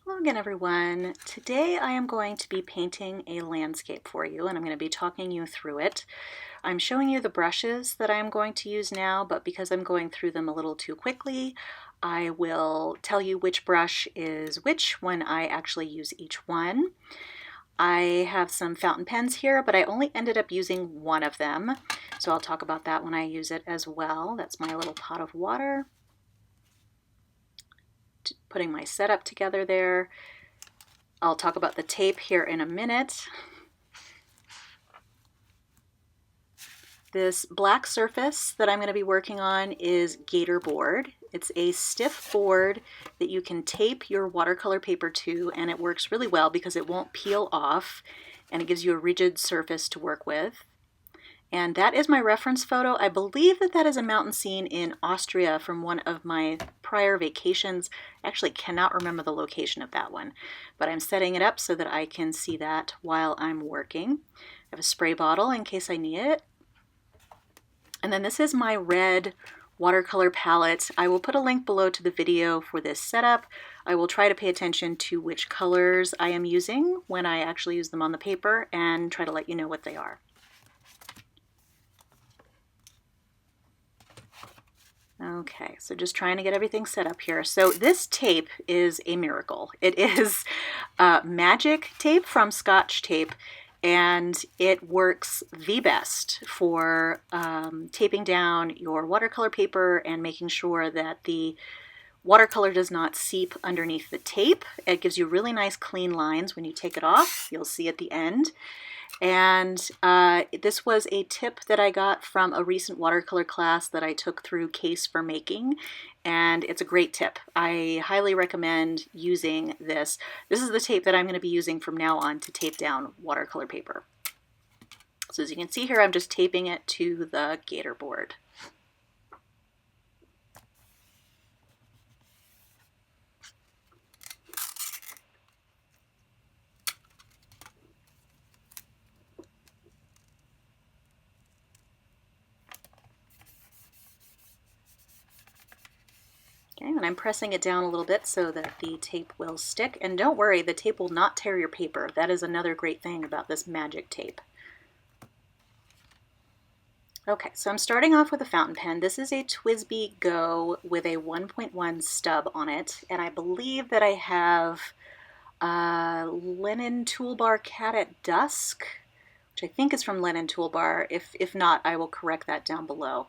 Hello again, everyone. Today I am going to be painting a landscape for you, and I'm going to be talking you through it. I'm showing you the brushes that I'm going to use now, but because I'm going through them a little too quickly, I will tell you which brush is which when I actually use each one. I have some fountain pens here, but I only ended up using one of them, so I'll talk about that when I use it as well. That's my little pot of water. Putting my setup together there. I'll talk about the tape here in a minute. This black surface that I'm going to be working on is Gator board. It's a stiff board that you can tape your watercolor paper to, and it works really well because it won't peel off and it gives you a rigid surface to work with. And that is my reference photo. I believe that that is a mountain scene in Austria from one of my prior vacations. I actually cannot remember the location of that one, but I'm setting it up so that I can see that while I'm working. I have a spray bottle in case I need it. And then this is my red watercolor palette. I will put a link below to the video for this setup. I will try to pay attention to which colors I am using when I actually use them on the paper and try to let you know what they are. Okay, so just trying to get everything set up here. So this tape is a miracle. It is magic tape from Scotch Tape, and it works the best for taping down your watercolor paper and making sure that the watercolor does not seep underneath the tape. It gives you really nice clean lines when you take it off. You'll see at the end. And this was a tip that I got from a recent watercolor class that I took through Case for Making, and it's a great tip. I highly recommend using this. This is the tape that I'm going to be using from now on to tape down watercolor paper. So as you can see here, I'm just taping it to the Gator board. Okay, and I'm pressing it down a little bit so that the tape will stick. And don't worry, the tape will not tear your paper. That is another great thing about this magic tape. Okay, so I'm starting off with a fountain pen. This is a TWSBI Go with a 1.1 stub on it, and I believe that I have Linen Toolbar Cat at Dusk, which I think is from Linen Toolbar. If not, I will correct that down below.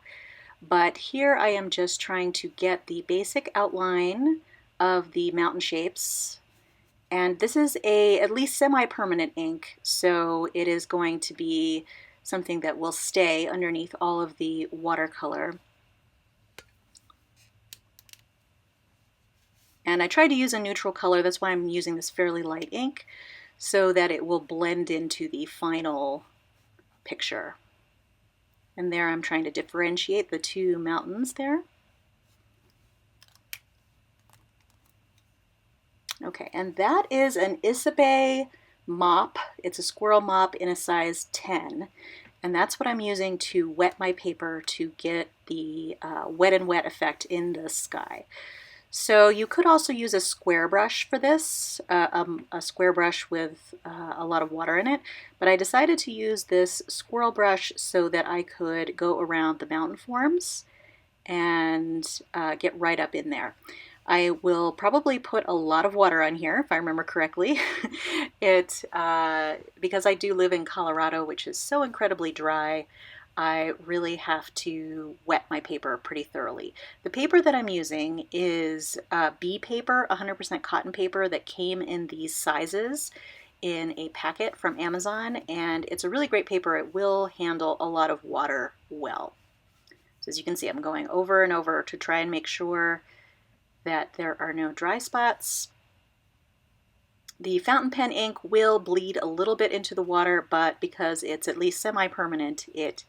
But here I am just trying to get the basic outline of the mountain shapes. And this is a at least semi-permanent ink, so it is going to be something that will stay underneath all of the watercolor. And I tried to use a neutral color, that's why I'm using this fairly light ink, so that it will blend into the final picture. And there I'm trying to differentiate the two mountains there. Okay, and that is an Isabey Mop. It's a squirrel mop in a size 10. And that's what I'm using to wet my paper to get the wet and wet effect in the sky. So you could also use a square brush for this, a square brush with a lot of water in it, but I decided to use this squirrel brush so that I could go around the mountain forms and get right up in there. I will probably put a lot of water on here, if I remember correctly. Because I do live in Colorado, which is so incredibly dry, I really have to wet my paper pretty thoroughly. The paper that I'm using is bee paper, 100% cotton paper that came in these sizes in a packet from Amazon, and it's a really great paper. It will handle a lot of water well. So as you can see, I'm going over and over to try and make sure that there are no dry spots. The fountain pen ink will bleed a little bit into the water, but because it's at least semi-permanent, it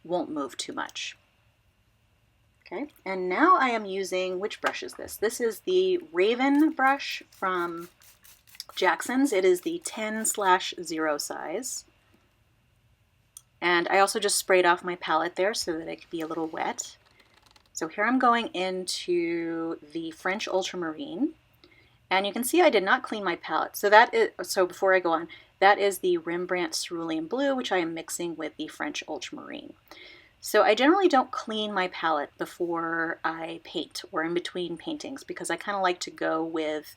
won't move too much. Okay, and now I am using, which brush is this? This is the Raven brush from Jackson's. It is the 10/0 size. And I also just sprayed off my palette there so that it could be a little wet. So here I'm going into the French ultramarine, And you can see I did not clean my palette. So before I go on, that is the Rembrandt Cerulean Blue, which I am mixing with the French Ultramarine. So I generally don't clean my palette before I paint or in between paintings, because I kind of like to go with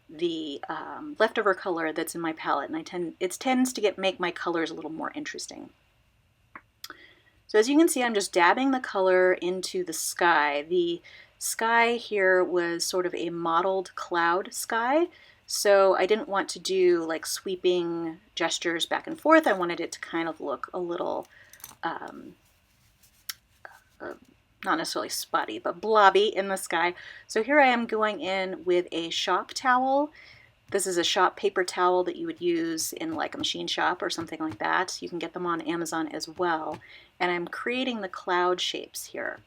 the leftover color that's in my palette, and it tends to make my colors a little more interesting. So as you can see, I'm just dabbing the color into the sky. The sky here was sort of a mottled cloud sky, so I didn't want to do like sweeping gestures back and forth. I wanted it to kind of look a little not necessarily spotty, but blobby in the sky. So here I am going in with a shop towel. This is a shop paper towel that you would use in like a machine shop or something like that. You can get them on Amazon as well. And I'm creating the cloud shapes here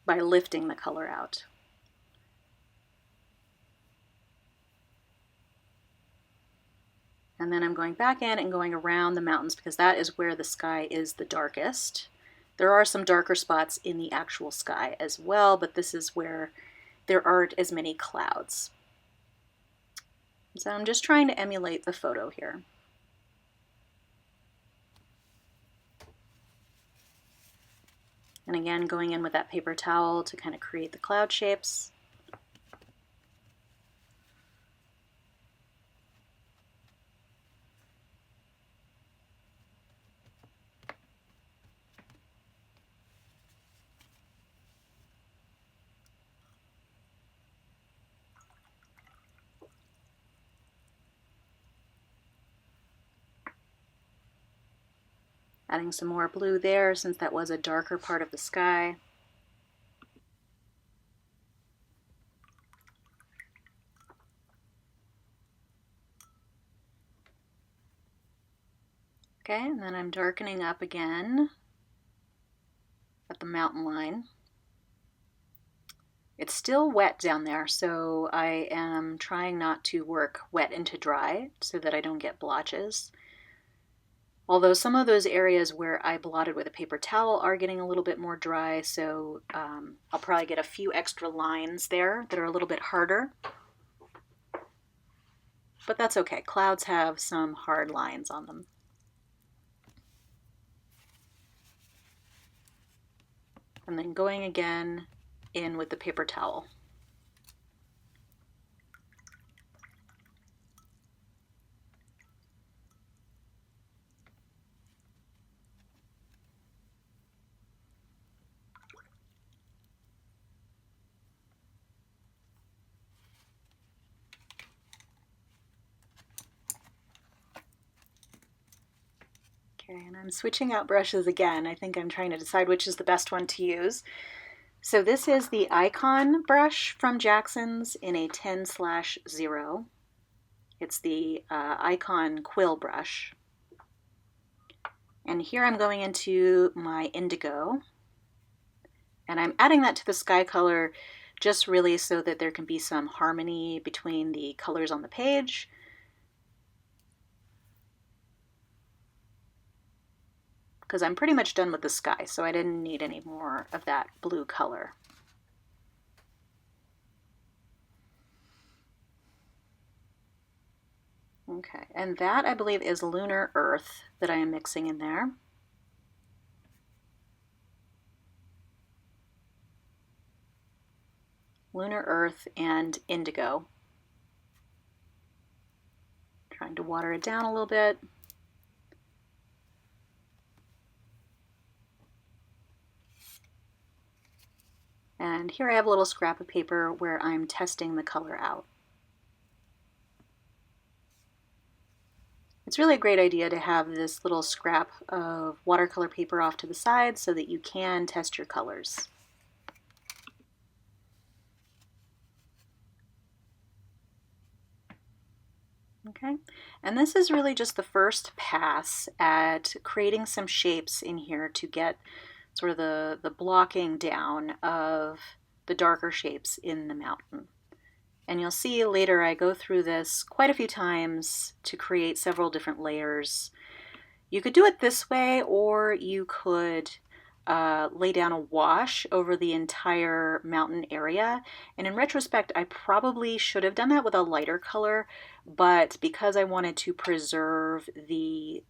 by lifting the color out. And then I'm going back in and going around the mountains, because that is where the sky is the darkest. There are some darker spots in the actual sky as well, but this is where there aren't as many clouds. So I'm just trying to emulate the photo here. And again, going in with that paper towel to kind of create the cloud shapes. Adding some more blue there, since that was a darker part of the sky. Okay, and then I'm darkening up again at the mountain line. It's still wet down there, so I am trying not to work wet into dry so that I don't get blotches. Although some of those areas where I blotted with a paper towel are getting a little bit more dry, so I'll probably get a few extra lines there that are a little bit harder. But that's okay. Clouds have some hard lines on them. And then going again in with the paper towel. Okay, and I'm switching out brushes again. I think I'm trying to decide which is the best one to use. So this is the Icon brush from Jackson's in a 10/0. It's the Icon quill brush. And here I'm going into my indigo. And I'm adding that to the sky color just really so that there can be some harmony between the colors on the page. Because I'm pretty much done with the sky, so I didn't need any more of that blue color. Okay, and that I believe is Lunar Earth that I am mixing in there. Lunar Earth and indigo. Trying to water it down a little bit. And here I have a little scrap of paper where I'm testing the color out. It's really a great idea to have this little scrap of watercolor paper off to the side so that you can test your colors. Okay, and this is really just the first pass at creating some shapes in here to get sort of the blocking down of the darker shapes in the mountain. And you'll see later I go through this quite a few times to create several different layers. You could do it this way, or you could lay down a wash over the entire mountain area. And in retrospect, I probably should have done that with a lighter color, but because I wanted to preserve the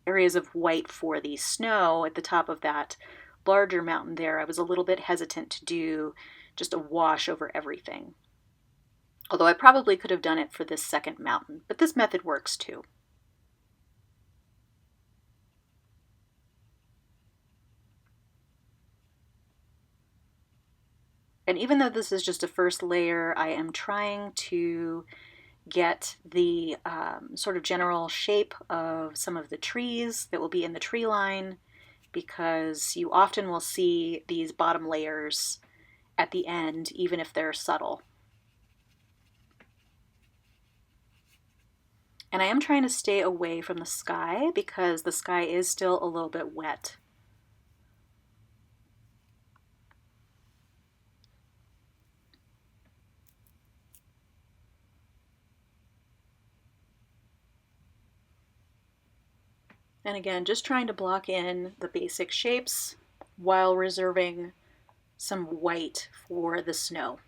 areas of white for the snow at the top of that larger mountain there, I was a little bit hesitant to do just a wash over everything. Although I probably could have done it for this second mountain, but this method works too. And even though this is just a first layer, I am trying to get the sort of general shape of some of the trees that will be in the tree line, because you often will see these bottom layers at the end, even if they're subtle. And I am trying to stay away from the sky because the sky is still a little bit wet. And again, just trying to block in the basic shapes while reserving some white for the snow.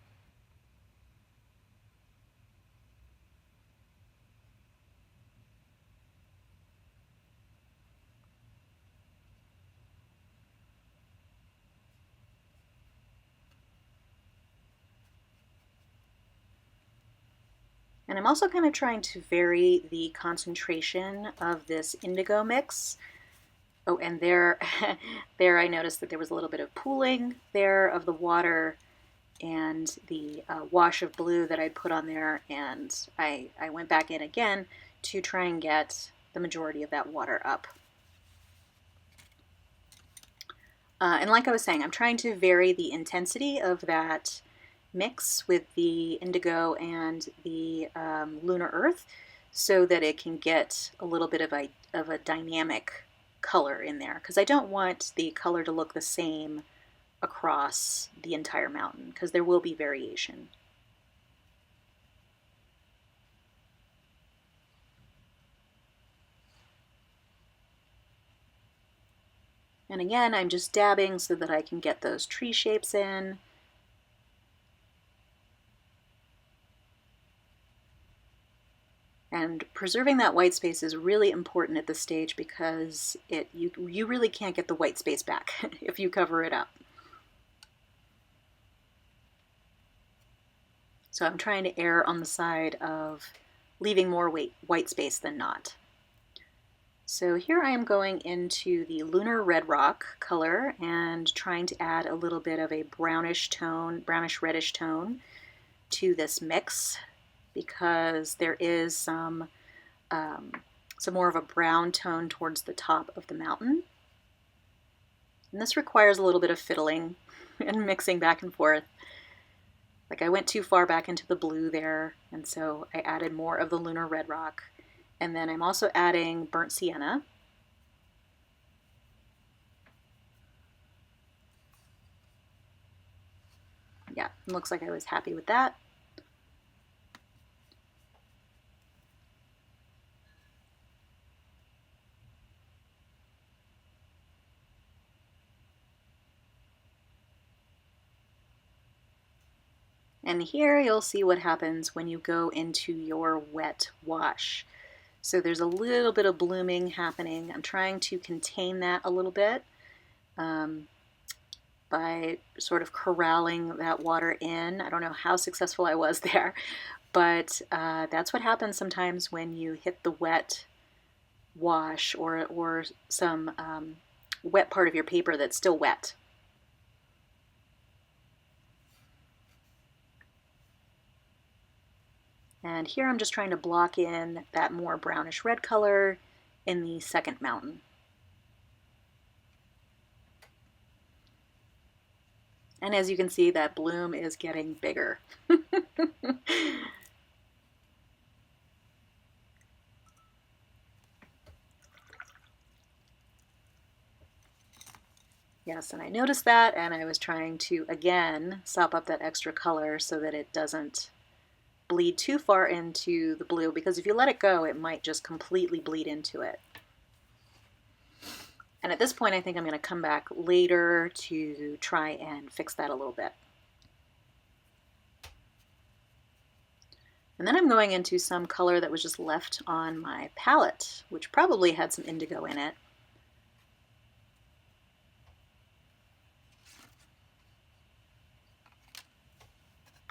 And I'm also kind of trying to vary the concentration of this indigo mix. Oh, and there, there I noticed that there was a little bit of pooling there of the water and the wash of blue that I'd put on there, and I went back in again to try and get the majority of that water up. And like I was saying, I'm trying to vary the intensity of that mix with the indigo and the lunar earth so that it can get a little bit of a dynamic color in there, because I don't want the color to look the same across the entire mountain, because there will be variation. And again, I'm just dabbing so that I can get those tree shapes in. And preserving that white space is really important at this stage, because you really can't get the white space back if you cover it up. So I'm trying to err on the side of leaving more white space than not. So here I am going into the lunar red rock color and trying to add a little bit of a brownish reddish tone to this mix, because there is some more of a brown tone towards the top of the mountain. And this requires a little bit of fiddling and mixing back and forth. Like I went too far back into the blue there, and so I added more of the lunar red rock. And then I'm also adding burnt sienna. Yeah, it looks like I was happy with that. And here you'll see what happens when you go into your wet wash. So there's a little bit of blooming happening. I'm trying to contain that a little bit by sort of corralling that water in. I don't know how successful I was there, but that's what happens sometimes when you hit the wet wash or some wet part of your paper that's still wet. And here I'm just trying to block in that more brownish red color in the second mountain. And as you can see, that bloom is getting bigger. Yes, and I noticed that, and I was trying to, again, sop up that extra color so that it doesn't bleed too far into the blue, because if you let it go, it might just completely bleed into it. And at this point, I think I'm going to come back later to try and fix that a little bit. And then I'm going into some color that was just left on my palette, which probably had some indigo in it.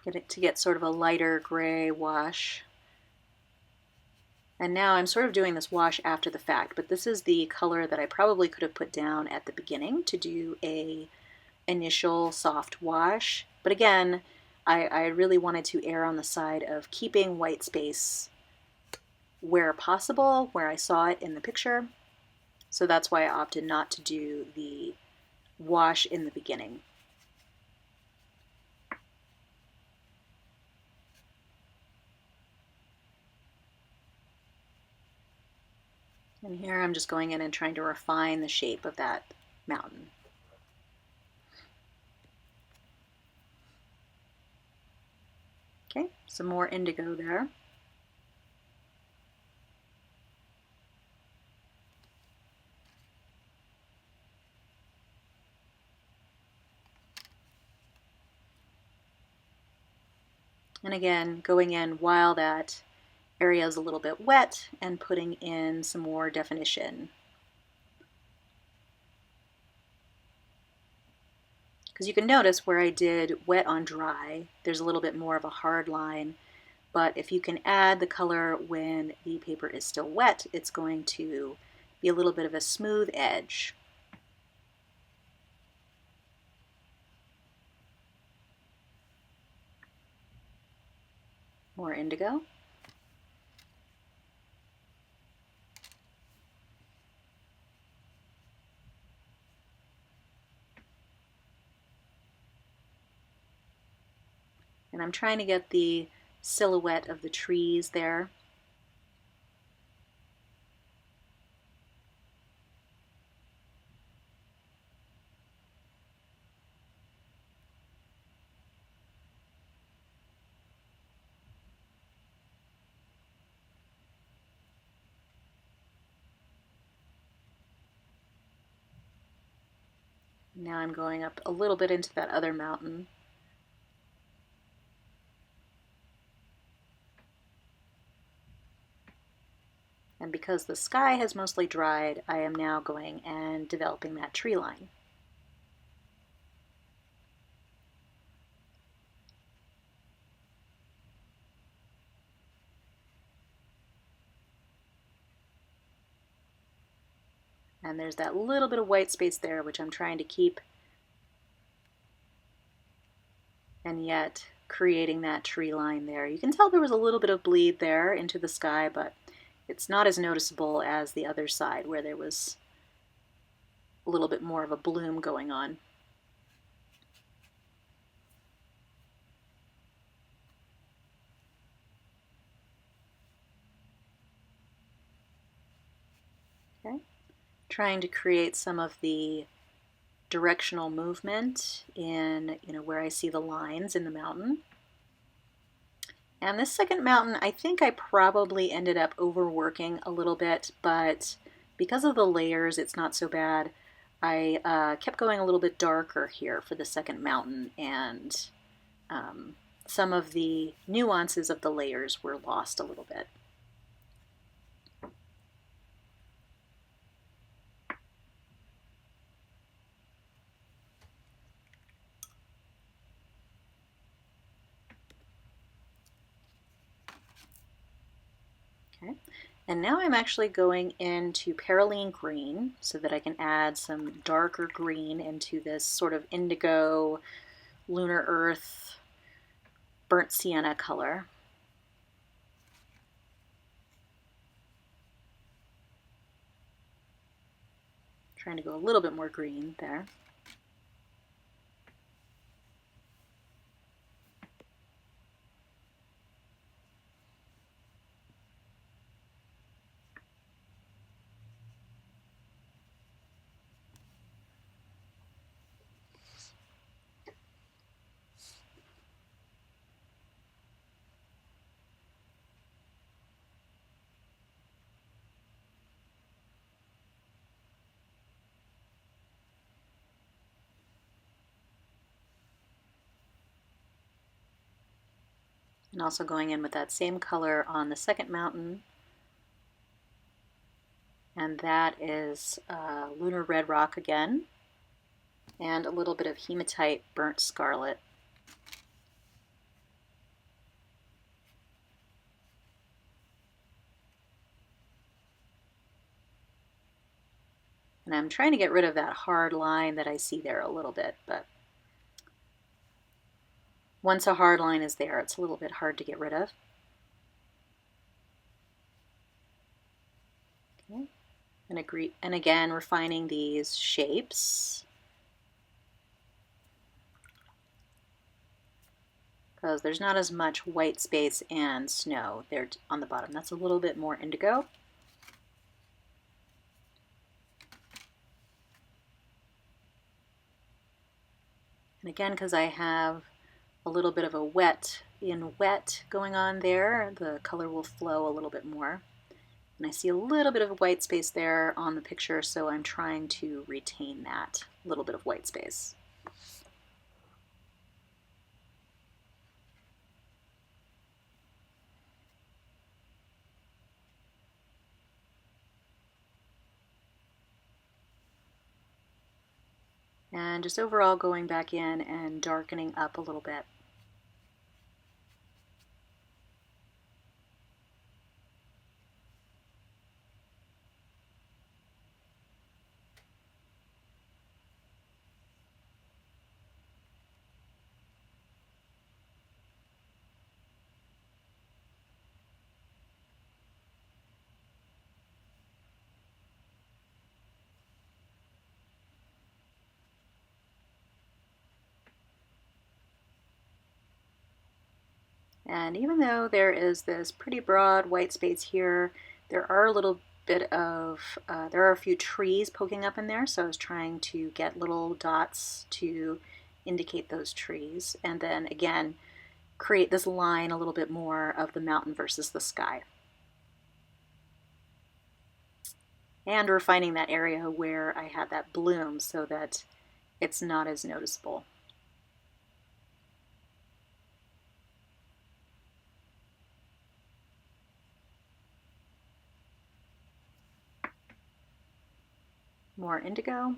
Get it to get sort of a lighter gray wash. And now I'm sort of doing this wash after the fact, but this is the color that I probably could have put down at the beginning to do a initial soft wash. But again, I really wanted to err on the side of keeping white space where possible, where I saw it in the picture. So that's why I opted not to do the wash in the beginning. And here I'm just going in and trying to refine the shape of that mountain. Okay, some more indigo there. And again, going in while that area is a little bit wet and putting in some more definition. Because you can notice where I did wet on dry, there's a little bit more of a hard line, but if you can add the color when the paper is still wet, it's going to be a little bit of a smooth edge. More indigo. And I'm trying to get the silhouette of the trees there. Now I'm going up a little bit into that other mountain. And because the sky has mostly dried, I am now going and developing that tree line. And there's that little bit of white space there, which I'm trying to keep, and yet creating that tree line there. You can tell there was a little bit of bleed there into the sky, but it's not as noticeable as the other side where there was a little bit more of a bloom going on. Okay, trying to create some of the directional movement in, where I see the lines in the mountain. And this second mountain, I think I probably ended up overworking a little bit, but because of the layers, it's not so bad. I kept going a little bit darker here for the second mountain, and some of the nuances of the layers were lost a little bit. Okay, and now I'm actually going into Perylene Green so that I can add some darker green into this sort of indigo, lunar earth, burnt sienna color. Trying to go a little bit more green there. And also going in with that same color on the second mountain. And that is lunar red rock again, and a little bit of hematite burnt scarlet. And I'm trying to get rid of that hard line that I see there a little bit, but once a hard line is there, it's a little bit hard to get rid of. Okay. And again, refining these shapes, because there's not as much white space and snow there on the bottom. That's a little bit more indigo. And again, because I have a little bit of a wet going on there, the color will flow a little bit more. And I see a little bit of white space there on the picture, so I'm trying to retain that little bit of white space. And just overall going back in and darkening up a little bit. And even though there is this pretty broad white space here, there are a few trees poking up in there, so I was trying to get little dots to indicate those trees, and then again create this line a little bit more of the mountain versus the sky. And refining that area where I had that bloom so that it's not as noticeable. More indigo.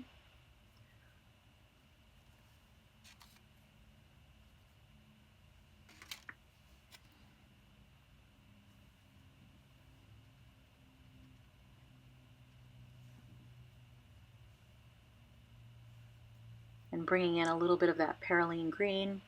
And bringing in a little bit of that perylene green.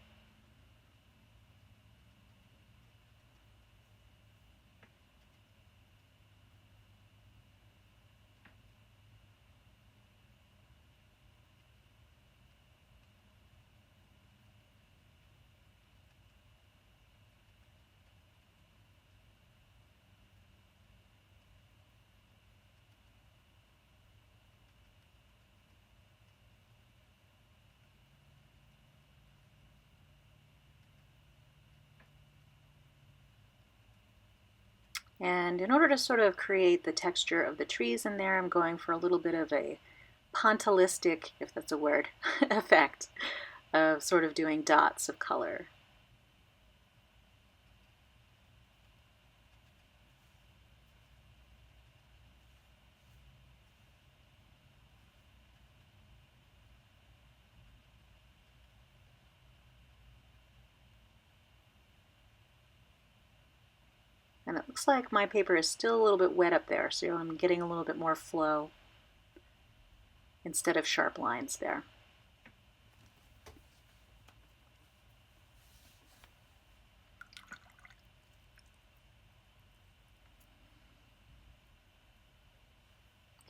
And in order to sort of create the texture of the trees in there, I'm going for a little bit of a pointillistic, if that's a word, effect of sort of doing dots of color. And it looks like my paper is still a little bit wet up there, so I'm getting a little bit more flow instead of sharp lines there.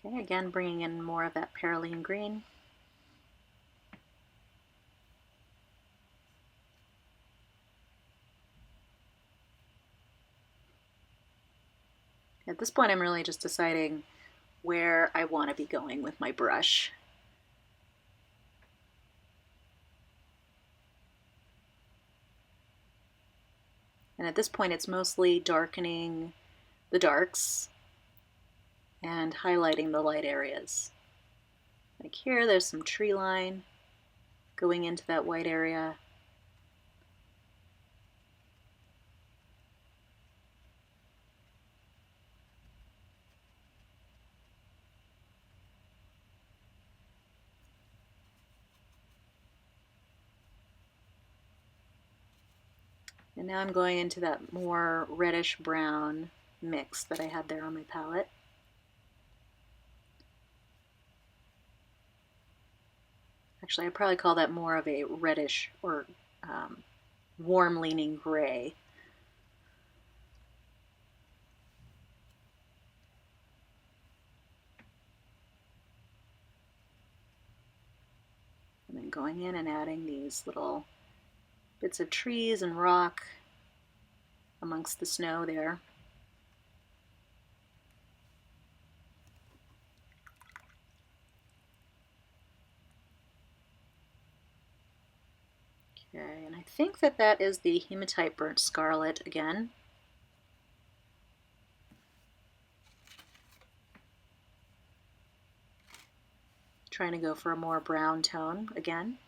Okay, again bringing in more of that perylene green. At this point, I'm really just deciding where I want to be going with my brush. And at this point, it's mostly darkening the darks and highlighting the light areas. Like here, there's some tree line going into that white area. And now I'm going into that more reddish brown mix that I had there on my palette. Actually, I'd probably call that more of a reddish or warm leaning gray. And then going in and adding these little bits of trees and rock amongst the snow there. Okay, and I think that that is the hematite burnt scarlet again. Trying to go for a more brown tone again.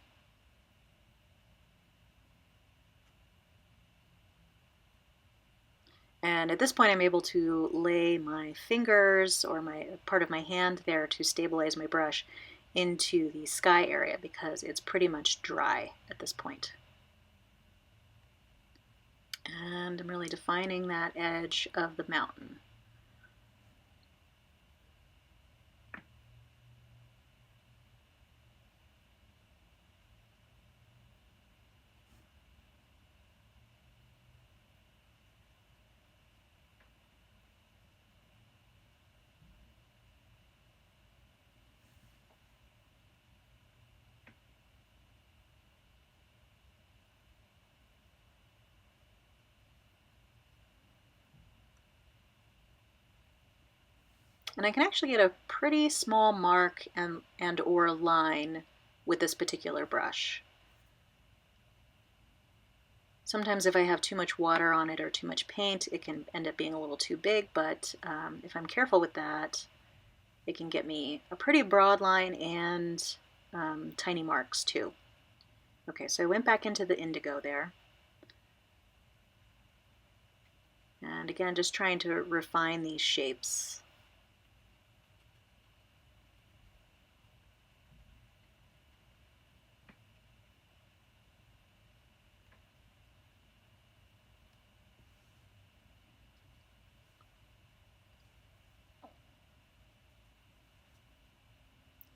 And at this point I'm able to lay my fingers or my part of my hand there to stabilize my brush into the sky area because it's pretty much dry at this point. And I'm really defining that edge of the mountain. And I can actually get a pretty small mark and or line with this particular brush. Sometimes if I have too much water on it or too much paint, it can end up being a little too big, but if I'm careful with that, it can get me a pretty broad line and tiny marks too. Okay, so I went back into the indigo there. And again, just trying to refine these shapes.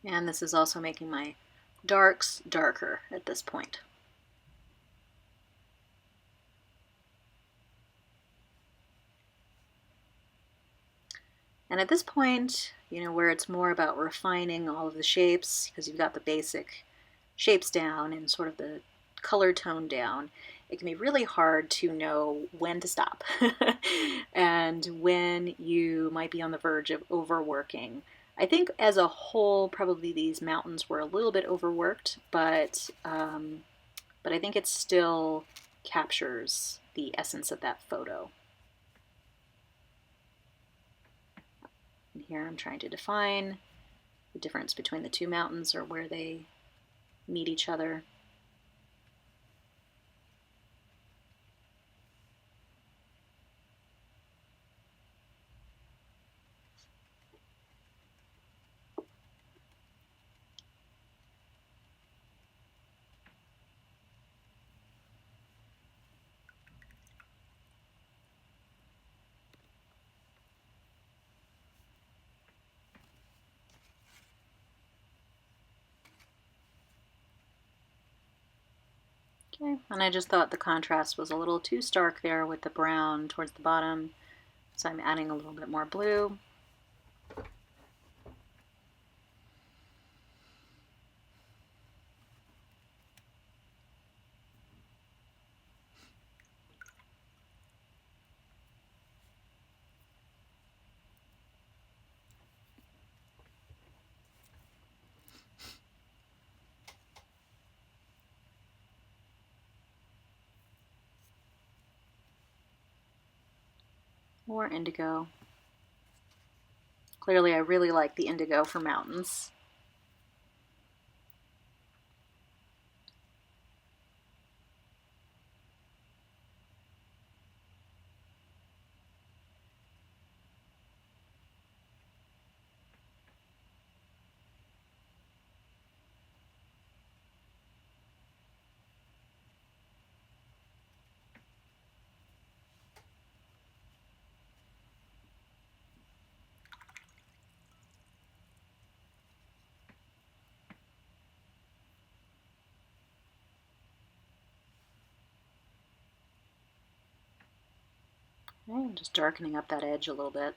And this is also making my darks darker at this point. And at this point, you know, where it's more about refining all of the shapes, because you've got the basic shapes down and sort of the color tone down, it can be really hard to know when to stop and when you might be on the verge of overworking. I think as a whole, probably these mountains were a little bit overworked, but I think it still captures the essence of that photo. And here I'm trying to define the difference between the two mountains or where they meet each other. Okay, and I just thought the contrast was a little too stark there with the brown towards the bottom, so I'm adding a little bit more blue. More indigo. Clearly I really like the indigo for mountains. Okay, I'm just darkening up that edge a little bit.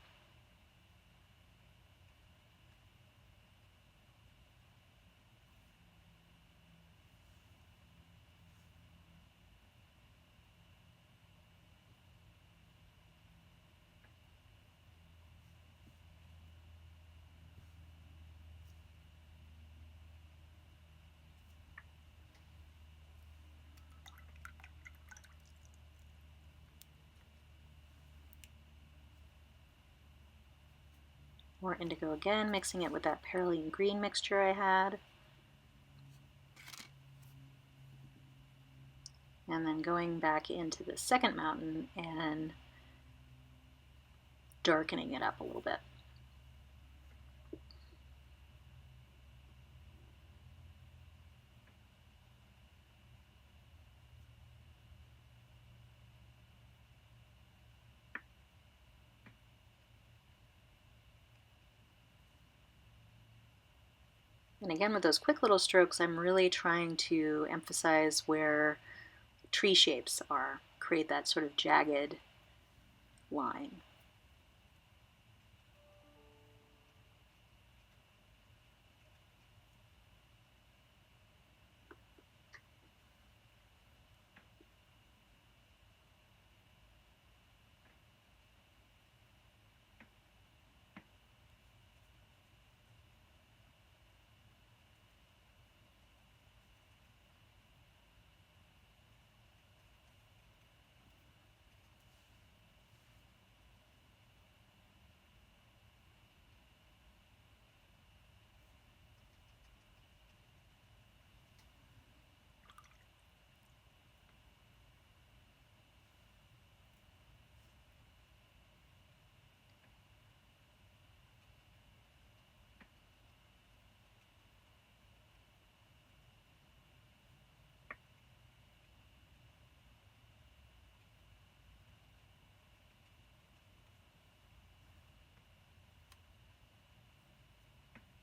More indigo again, mixing it with that perylene green mixture I had. And then going back into the second mountain and darkening it up a little bit. And again, with those quick little strokes, I'm really trying to emphasize where tree shapes are, create that sort of jagged line.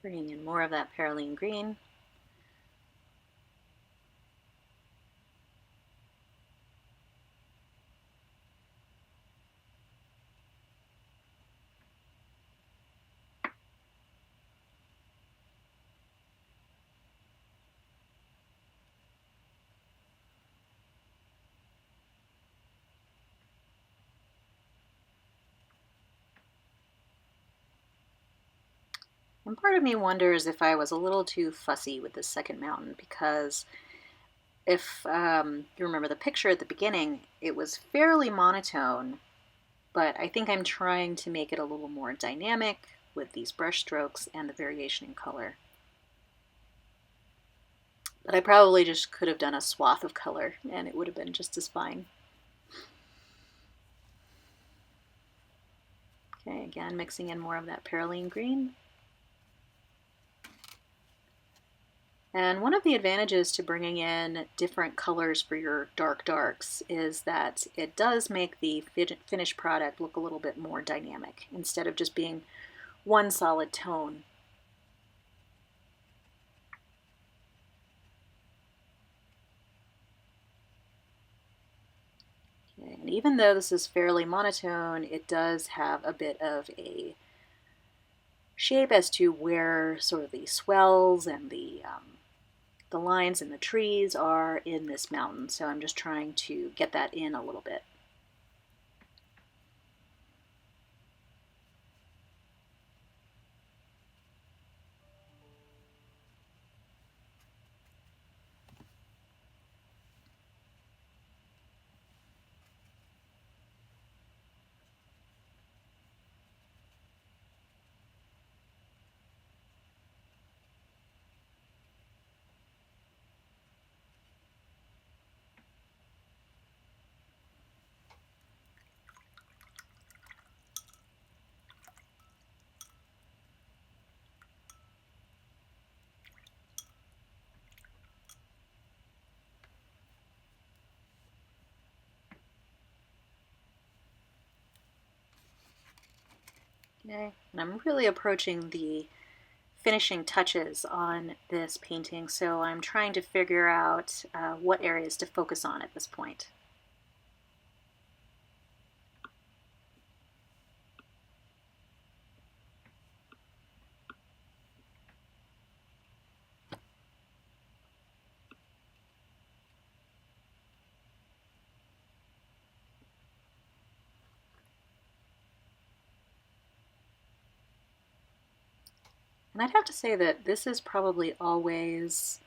Bringing in more of that perylene green. And part of me wonders if I was a little too fussy with this second mountain, because if you remember the picture at the beginning, it was fairly monotone, but I think I'm trying to make it a little more dynamic with these brush strokes and the variation in color. But I probably just could have done a swath of color and it would have been just as fine. Okay, again, mixing in more of that perylene green. And one of the advantages to bringing in different colors for your dark darks is that it does make the finished product look a little bit more dynamic instead of just being one solid tone. Okay, and even though this is fairly monotone, it does have a bit of a shape as to where sort of the swells and the lines in the trees are in this mountain. So I'm just trying to get that in a little bit. Okay, and I'm really approaching the finishing touches on this painting, so I'm trying to figure out what areas to focus on at this point. And I'd have to say that this is probably always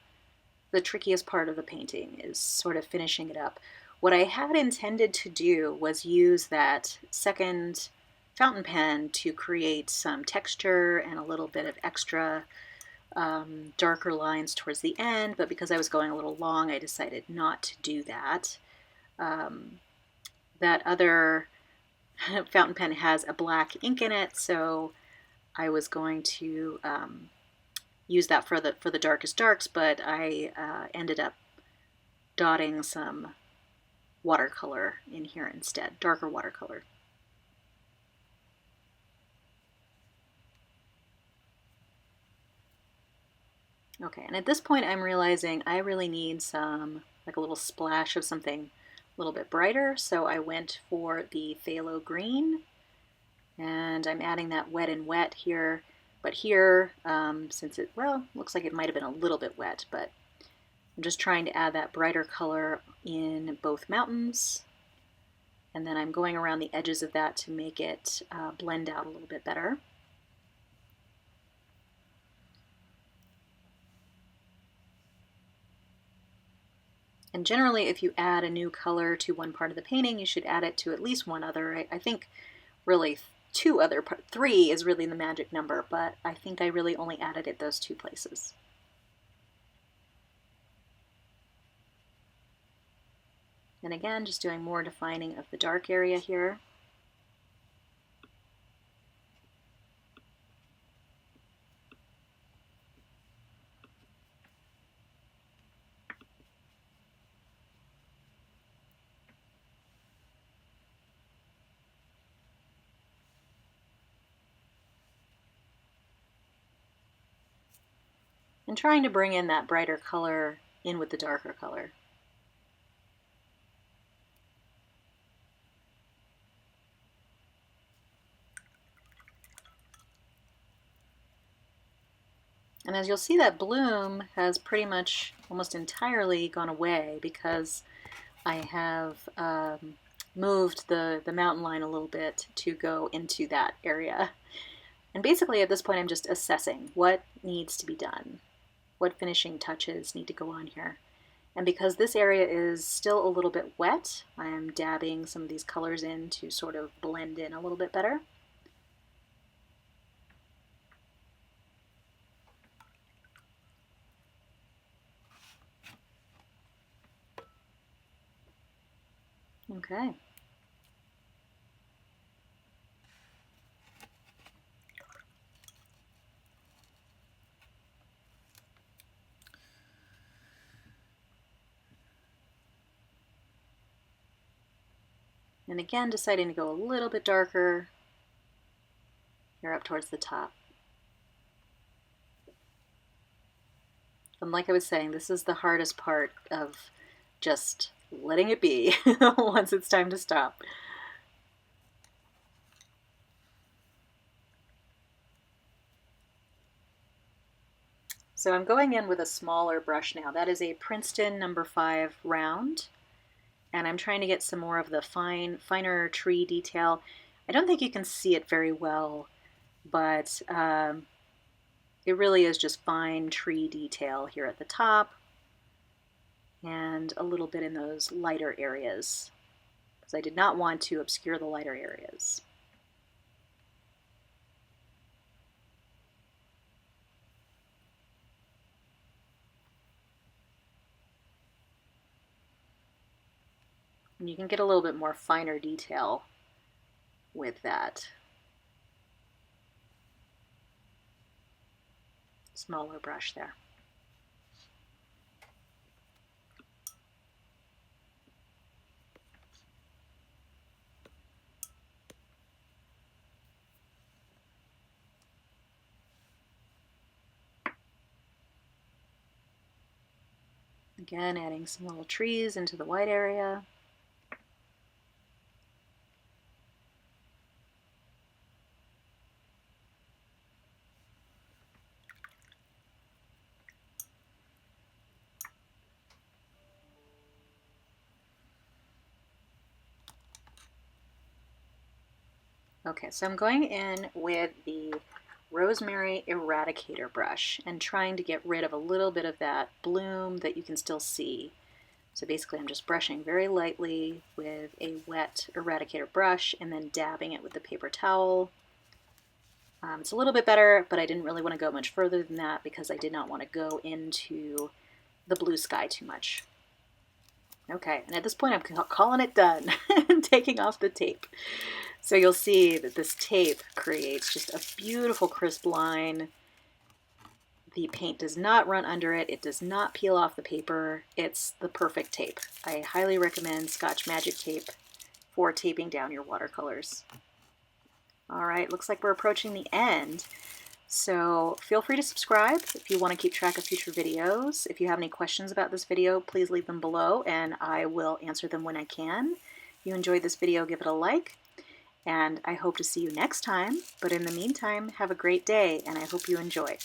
the trickiest part of the painting, is sort of finishing it up. What I had intended to do was use that second fountain pen to create some texture and a little bit of extra darker lines towards the end, but because I was going a little long, I decided not to do that. That other fountain pen has a black ink in it, so I was going to use that for the darkest darks, but I ended up dotting some watercolor in here instead, darker watercolor. Okay, and at this point I'm realizing I really need some, like a little splash of something a little bit brighter, so I went for the phthalo green, and I'm adding that wet and wet here. But here, since it, well, looks like it might have been a little bit wet, but I'm just trying to add that brighter color in both mountains, and then I'm going around the edges of that to make it blend out a little bit better. And generally, if you add a new color to one part of the painting, you should add it to at least one other. I think really three is really the magic number, but I think I really only added it those two places. And again, just doing more defining of the dark area here. And trying to bring in that brighter color in with the darker color. And as you'll see, that bloom has pretty much almost entirely gone away because I have moved the mountain line a little bit to go into that area. And basically at this point I'm just assessing what needs to be done, what finishing touches need to go on here. And because this area is still a little bit wet, I'm dabbing some of these colors in to sort of blend in a little bit better. Okay. And again, deciding to go a little bit darker here up towards the top. And like I was saying, this is the hardest part of just letting it be once it's time to stop. So I'm going in with a smaller brush now. That is a Princeton number 5 round. And I'm trying to get some more of the finer tree detail. I don't think you can see it very well, but it really is just fine tree detail here at the top and a little bit in those lighter areas, because I did not want to obscure the lighter areas. And you can get a little bit more finer detail with that smaller brush there. Again, adding some little trees into the white area. Okay, so I'm going in with the rosemary eradicator brush and trying to get rid of a little bit of that bloom that you can still see. So basically I'm just brushing very lightly with a wet eradicator brush and then dabbing it with the paper towel. It's a little bit better, but I didn't really want to go much further than that because I did not want to go into the blue sky too much. Okay, and at this point I'm calling it done and taking off the tape. So you'll see that this tape creates just a beautiful crisp line. The paint does not run under it. It does not peel off the paper. It's the perfect tape. I highly recommend Scotch Magic Tape for taping down your watercolors. All right, looks like we're approaching the end. So feel free to subscribe if you want to keep track of future videos. If you have any questions about this video, please leave them below and I will answer them when I can. If you enjoyed this video, give it a like. And I hope to see you next time. But in the meantime, have a great day and I hope you enjoy.